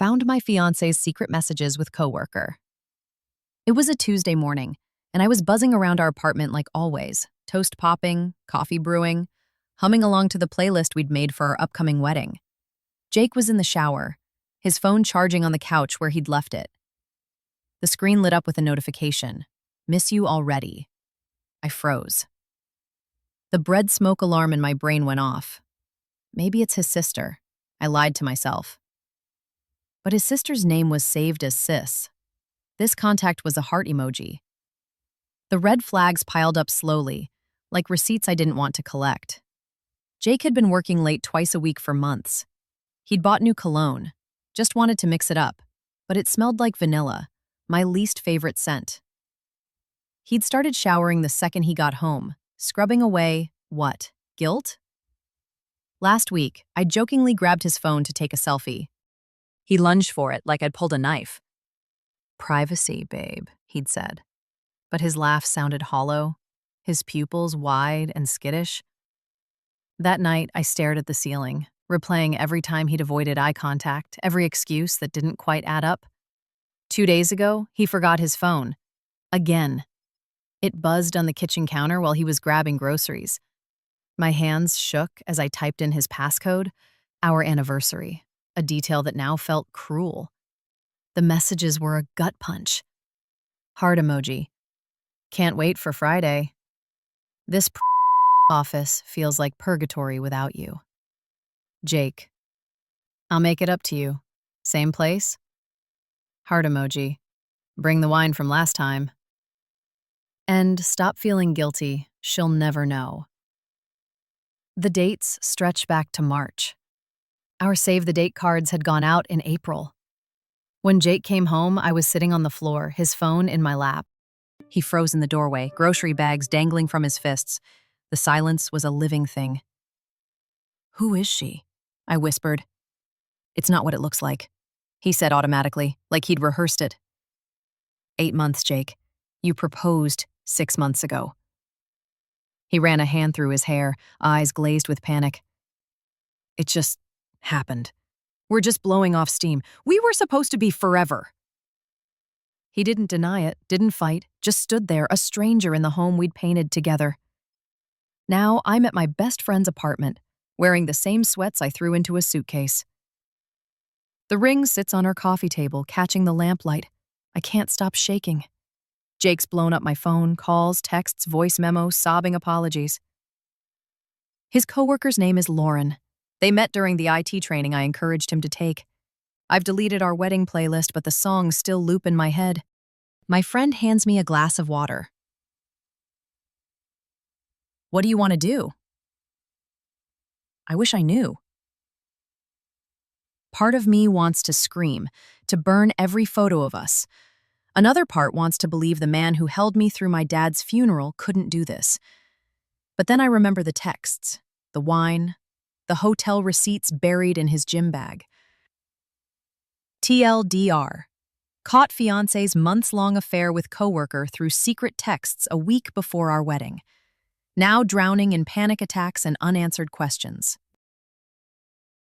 Found my fiance's secret messages with Coworker. It was a Tuesday morning, and I was buzzing around our apartment like always, toast popping, coffee brewing, humming along to the playlist we'd made for our upcoming wedding. Jake was in the shower, his phone charging on the couch where he'd left it. The screen lit up with a notification. Miss you already. I froze. The bread smoke alarm in my brain went off. Maybe it's his sister. I lied to myself. But his sister's name was saved as Sis. This contact was a heart emoji. The red flags piled up slowly, like receipts I didn't want to collect. Jake had been working late twice a week for months. He'd bought new cologne, just wanted to mix it up, but it smelled like vanilla, my least favorite scent. He'd started showering the second he got home, scrubbing away, what, guilt? Last week, I jokingly grabbed his phone to take a selfie. He lunged for it like I'd pulled a knife. "Privacy, babe," he'd said. But his laugh sounded hollow, his pupils wide and skittish. That night, I stared at the ceiling, replaying every time he'd avoided eye contact, every excuse that didn't quite add up. 2 days ago, he forgot his phone. Again. It buzzed on the kitchen counter while he was grabbing groceries. My hands shook as I typed in his passcode, our anniversary, a detail that now felt cruel. The messages were a gut punch. Heart emoji. Can't wait for Friday. This office feels like purgatory without you. Jake. I'll make it up to you. Same place? Heart emoji. Bring the wine from last time. And stop feeling guilty. She'll never know. The dates stretch back to March. Our save-the-date cards had gone out in April. When Jake came home, I was sitting on the floor, his phone in my lap. He froze in the doorway, grocery bags dangling from his fists. The silence was a living thing. "Who is she?" I whispered. "It's not what it looks like," he said automatically, like he'd rehearsed it. 8 months, Jake. You proposed 6 months ago. He ran a hand through his hair, eyes glazed with panic. It just happened. We're just blowing off steam. We were supposed to be forever. He didn't deny it, didn't fight, just stood there, a stranger in the home we'd painted together. Now I'm at my best friend's apartment, wearing the same sweats I threw into a suitcase. The ring sits on our coffee table, catching the lamplight. I can't stop shaking. Jake's blown up my phone, calls, texts, voice memos, sobbing apologies. His coworker's name is Lauren. They met during the IT training I encouraged him to take. I've deleted our wedding playlist, but the songs still loop in my head. My friend hands me a glass of water. "What do you want to do?" I wish I knew. Part of me wants to scream, to burn every photo of us. Another part wants to believe the man who held me through my dad's funeral couldn't do this. But then I remember the texts, the wine, the hotel receipts buried in his gym bag. TLDR. Caught fiance's months-long affair with coworker through secret texts a week before our wedding. Now drowning in panic attacks and unanswered questions.